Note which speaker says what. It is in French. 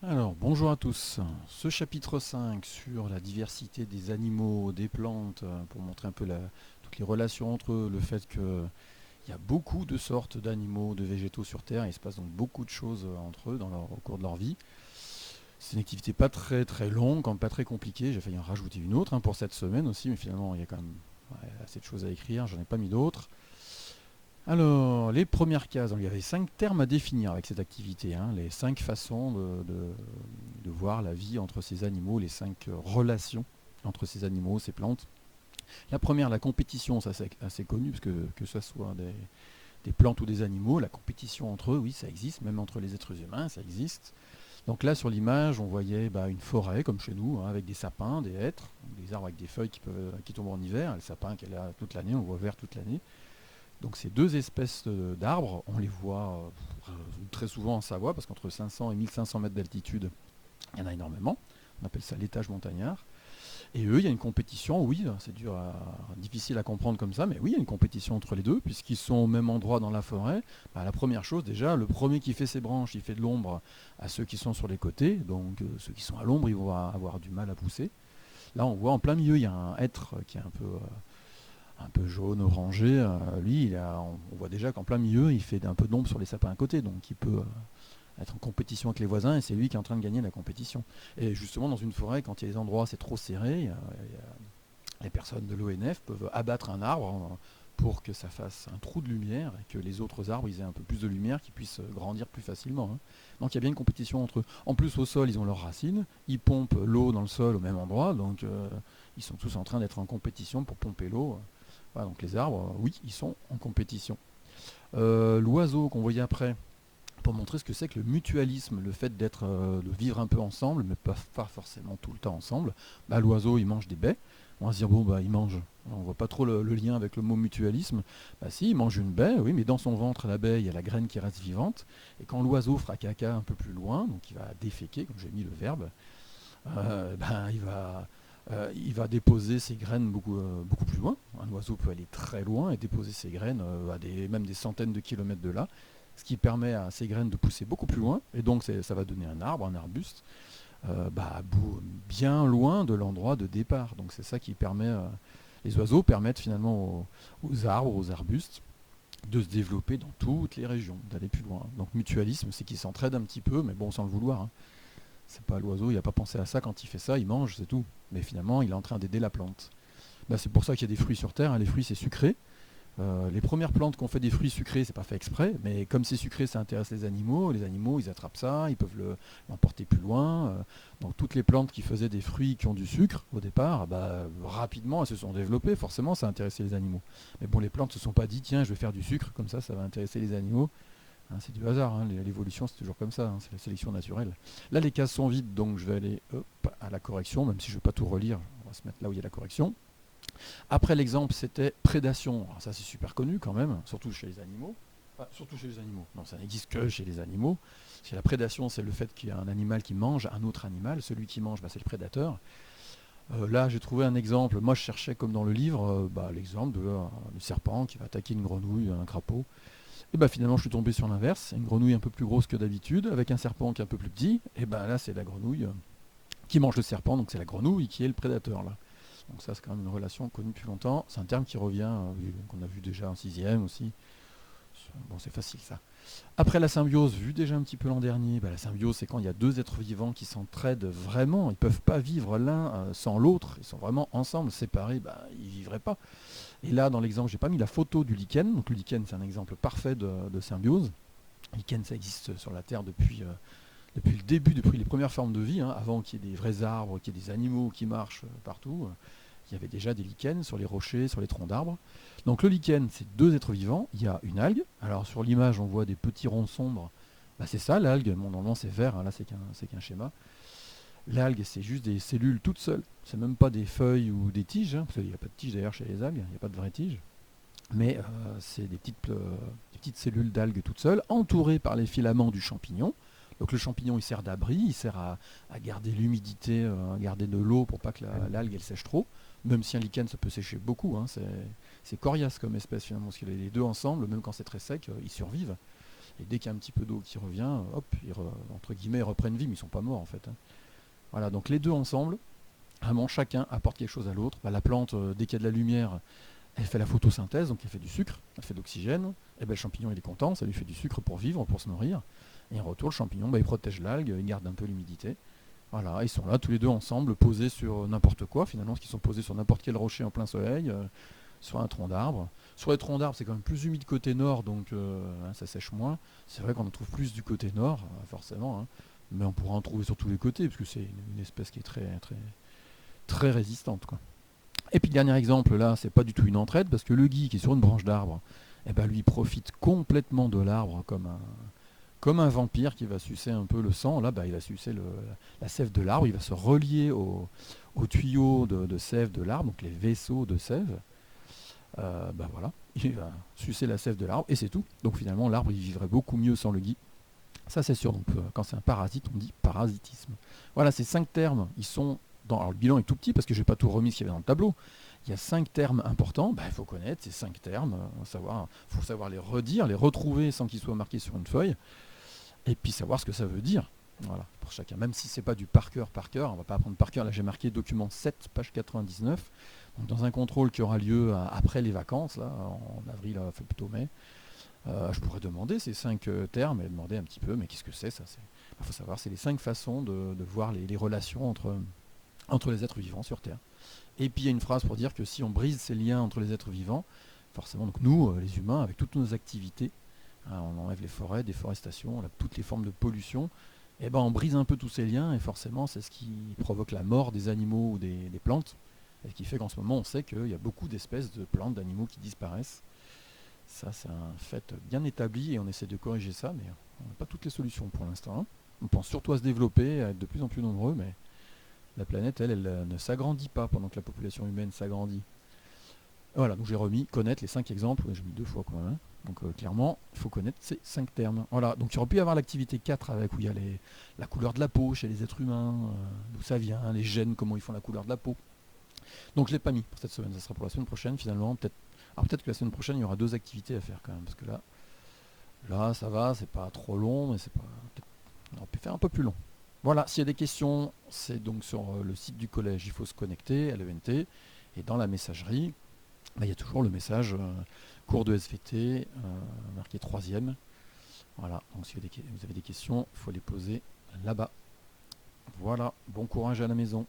Speaker 1: Alors, bonjour à tous. Ce chapitre 5 sur la diversité des animaux, des plantes, pour montrer un peu toutes les relations entre eux, le fait qu'il y a beaucoup de sortes d'animaux, de végétaux sur Terre, et il se passe donc beaucoup de choses entre eux au cours de leur vie. C'est une activité pas très très longue, quand même pas très compliquée. J'ai failli en rajouter une autre pour cette semaine aussi, mais finalement il y a quand même assez de choses à écrire, j'en ai pas mis d'autres. Alors, les premières cases, donc, il y avait 5 termes à définir avec cette activité, les 5 façons de voir la vie entre ces animaux, les 5 relations entre ces animaux, ces plantes. La première, la compétition, ça c'est assez connu, parce que ce soit des plantes ou des animaux, la compétition entre eux, oui, ça existe, même entre les êtres humains, ça existe. Donc là, sur l'image, on voyait une forêt, comme chez nous, avec des sapins, des hêtres, des arbres avec des feuilles qui tombent en hiver, le sapin qui est là toute l'année, on le voit vert toute l'année. Donc ces deux espèces d'arbres, on les voit très souvent en Savoie, parce qu'entre 500 et 1500 mètres d'altitude, il y en a énormément. On appelle ça l'étage montagnard. Et eux, il y a une compétition, oui, c'est difficile à comprendre comme ça, mais oui, il y a une compétition entre les deux, puisqu'ils sont au même endroit dans la forêt. La première chose, déjà, le premier qui fait ses branches, il fait de l'ombre à ceux qui sont sur les côtés, donc ceux qui sont à l'ombre, ils vont avoir du mal à pousser. Là, on voit en plein milieu, il y a un hêtre qui est un peu jaune, orangé. Lui, on voit déjà qu'en plein milieu, il fait un peu d'ombre sur les sapins à côté, donc il peut être en compétition avec les voisins, et c'est lui qui est en train de gagner la compétition. Et justement, dans une forêt, quand il y a des endroits où c'est trop serré, les personnes de l'ONF peuvent abattre un arbre pour que ça fasse un trou de lumière et que les autres arbres ils aient un peu plus de lumière, qu'ils puissent grandir plus facilement. Donc il y a bien une compétition entre eux. En plus, au sol, ils ont leurs racines, ils pompent l'eau dans le sol au même endroit, donc ils sont tous en train d'être en compétition pour pomper l'eau. Voilà, donc les arbres, oui, ils sont en compétition. L'oiseau qu'on voyait après, pour montrer ce que c'est que le mutualisme, le fait de vivre un peu ensemble, mais pas forcément tout le temps ensemble. L'oiseau, il mange des baies. On va se dire, bon, il mange. On voit pas trop le lien avec le mot mutualisme. Si, il mange une baie, oui, mais dans son ventre, la baie, il y a la graine qui reste vivante. Et quand l'oiseau fera caca un peu plus loin, donc il va déféquer, comme j'ai mis le verbe, il va déposer ses graines beaucoup plus loin. Un oiseau peut aller très loin et déposer ses graines même des centaines de kilomètres de là, ce qui permet à ces graines de pousser beaucoup plus loin, et donc ça va donner un arbre, un arbuste, bien loin de l'endroit de départ. Donc c'est ça qui permet, les oiseaux permettent finalement aux arbres, aux arbustes, de se développer dans toutes les régions, d'aller plus loin. Donc mutualisme, c'est qu'ils s'entraident un petit peu, mais bon, sans le vouloir. C'est pas l'oiseau, il n'a pas pensé à ça quand il fait ça, il mange, c'est tout. Mais finalement, il est en train d'aider la plante. C'est pour ça qu'il y a des fruits sur Terre, les fruits c'est sucré. Les premières plantes qui ont fait des fruits sucrés, c'est pas fait exprès, mais comme c'est sucré, ça intéresse les animaux ils attrapent ça, ils peuvent l'emporter plus loin. Donc toutes les plantes qui faisaient des fruits qui ont du sucre au départ, rapidement elles se sont développées, forcément ça a intéressé les animaux. Mais bon, les plantes ne se sont pas dit, tiens, je vais faire du sucre, comme ça va intéresser les animaux. C'est du hasard, l'évolution c'est toujours comme ça, c'est la sélection naturelle. Là les cases sont vides, donc je vais aller à la correction, même si je ne vais pas tout relire, on va se mettre là où il y a la correction. Après l'exemple c'était prédation, alors ça c'est super connu quand même, surtout chez les animaux. Surtout chez les animaux, non ça n'existe que chez les animaux. Chez la prédation c'est le fait qu'il y a un animal qui mange un autre animal, celui qui mange c'est le prédateur. Là j'ai trouvé un exemple, moi je cherchais comme dans le livre, l'exemple du serpent qui va attaquer une grenouille, un crapaud. Et finalement, je suis tombé sur l'inverse. Une grenouille un peu plus grosse que d'habitude, avec un serpent qui est un peu plus petit. Et là, c'est la grenouille qui mange le serpent, donc c'est la grenouille qui est le prédateur là. Donc ça, c'est quand même une relation connue depuis longtemps. C'est un terme qui revient, qu'on a vu déjà en sixième aussi. Bon, c'est facile ça. Après la symbiose, vu déjà un petit peu l'an dernier, la symbiose c'est quand il y a deux êtres vivants qui s'entraident vraiment, ils ne peuvent pas vivre l'un sans l'autre, ils sont vraiment ensemble, séparés, ils ne vivraient pas. Et là dans l'exemple, j'ai pas mis la photo du lichen, donc le lichen c'est un exemple parfait de symbiose. Le lichen ça existe sur la Terre depuis le début, depuis les premières formes de vie, avant qu'il y ait des vrais arbres, qu'il y ait des animaux qui marchent partout. Il y avait déjà des lichens sur les rochers, sur les troncs d'arbres. Donc le lichen, c'est deux êtres vivants. Il y a une algue. Alors sur l'image, on voit des petits ronds sombres. C'est ça l'algue. Bon, normalement c'est vert. Là c'est qu'un schéma. L'algue, c'est juste des cellules toutes seules. C'est même pas des feuilles ou des tiges, parce qu'il n'y a pas de tiges d'ailleurs chez les algues. Il n'y a pas de vraies tiges. Mais c'est des petites cellules d'algues toutes seules, entourées par les filaments du champignon. Donc le champignon, il sert d'abri, il sert à garder l'humidité, à garder de l'eau pour pas que l'algue elle sèche trop. Même si un lichen, ça peut sécher beaucoup. C'est coriace comme espèce finalement, parce que les deux ensemble, même quand c'est très sec, ils survivent. Et dès qu'il y a un petit peu d'eau qui revient, hop, entre guillemets, ils reprennent vie, mais ils sont pas morts en fait, hein. Voilà, donc les deux ensemble, vraiment chacun apporte quelque chose à l'autre. Bah, la plante, dès qu'il y a de la lumière, elle fait la photosynthèse, donc elle fait du sucre, elle fait de l'oxygène. Et ben, le champignon il est content, ça lui fait du sucre pour vivre, pour se nourrir. Et en retour, le champignon, bah, il protège l'algue, il garde un peu l'humidité. Voilà, ils sont là tous les deux ensemble, posés sur n'importe quoi, finalement, parce qu'ils sont posés sur n'importe quel rocher en plein soleil, sur un tronc d'arbre. Sur les troncs d'arbres, c'est quand même plus humide côté nord, donc hein, ça sèche moins. C'est vrai qu'on en trouve plus du côté nord, forcément, hein. Mais on pourra en trouver sur tous les côtés, parce que c'est une espèce qui est très, très, très résistante, quoi. Et puis le dernier exemple, là, c'est pas du tout une entraide, parce que le gui qui est sur une branche d'arbre, eh ben, lui profite complètement de l'arbre comme un vampire qui va sucer un peu le sang. Là, bah, il va sucer la sève de l'arbre, il va se relier au tuyau de sève de l'arbre, donc les vaisseaux de sève. Bah voilà, il va sucer la sève de l'arbre et c'est tout. Donc finalement, l'arbre il vivrait beaucoup mieux sans le gui. Ça c'est sûr. Donc quand c'est un parasite, on dit parasitisme. Voilà, ces 5 termes, ils sont dans. Alors le bilan est tout petit parce que j'ai pas tout remis ce qu'il y avait dans le tableau. Il y a 5 termes importants. Bah, il faut connaître ces 5 termes. Faut savoir les redire, les retrouver sans qu'ils soient marqués sur une feuille. Et puis savoir ce que ça veut dire. Voilà, pour chacun. Même si c'est pas du par cœur, on va pas apprendre par cœur. Là, j'ai marqué document 7, page 99. Donc, dans un contrôle qui aura lieu après les vacances, là, en avril, plutôt mai, je pourrais demander ces 5 termes et demander un petit peu, mais qu'est-ce que c'est ça? Il faut savoir, c'est les 5 façons de voir les relations entre les êtres vivants sur Terre. Et puis il y a une phrase pour dire que si on brise ces liens entre les êtres vivants, forcément, donc nous, les humains, avec toutes nos activités, hein, on enlève les forêts, déforestation, on a toutes les formes de pollution, et ben on brise un peu tous ces liens et forcément c'est ce qui provoque la mort des animaux ou des plantes, et ce qui fait qu'en ce moment on sait qu'il y a beaucoup d'espèces de plantes, d'animaux qui disparaissent. Ça c'est un fait bien établi et on essaie de corriger ça, mais on n'a pas toutes les solutions pour l'instant, hein. On pense surtout à se développer, à être de plus en plus nombreux, mais la planète, elle ne s'agrandit pas pendant que la population humaine s'agrandit. Voilà, donc j'ai remis connaître les 5 exemples, j'ai mis 2 fois quand même, hein. Donc clairement, il faut connaître ces 5 termes. Voilà, donc il aurait pu y avoir l'activité 4 avec où il y a la couleur de la peau chez les êtres humains, d'où ça vient, les gènes, comment ils font la couleur de la peau. Donc je ne l'ai pas mis pour cette semaine, ça sera pour la semaine prochaine finalement. Alors peut-être que la semaine prochaine il y aura 2 activités à faire quand même, parce que là ça va, c'est pas trop long, mais c'est pas. On aurait pu faire un peu plus long. Voilà, s'il y a des questions, c'est donc sur le site du collège, il faut se connecter à l'ENT, et dans la messagerie, bah, il y a toujours le message cours de SVT, marqué 3e. Voilà, donc si vous avez des questions, il faut les poser là-bas. Voilà, bon courage à la maison.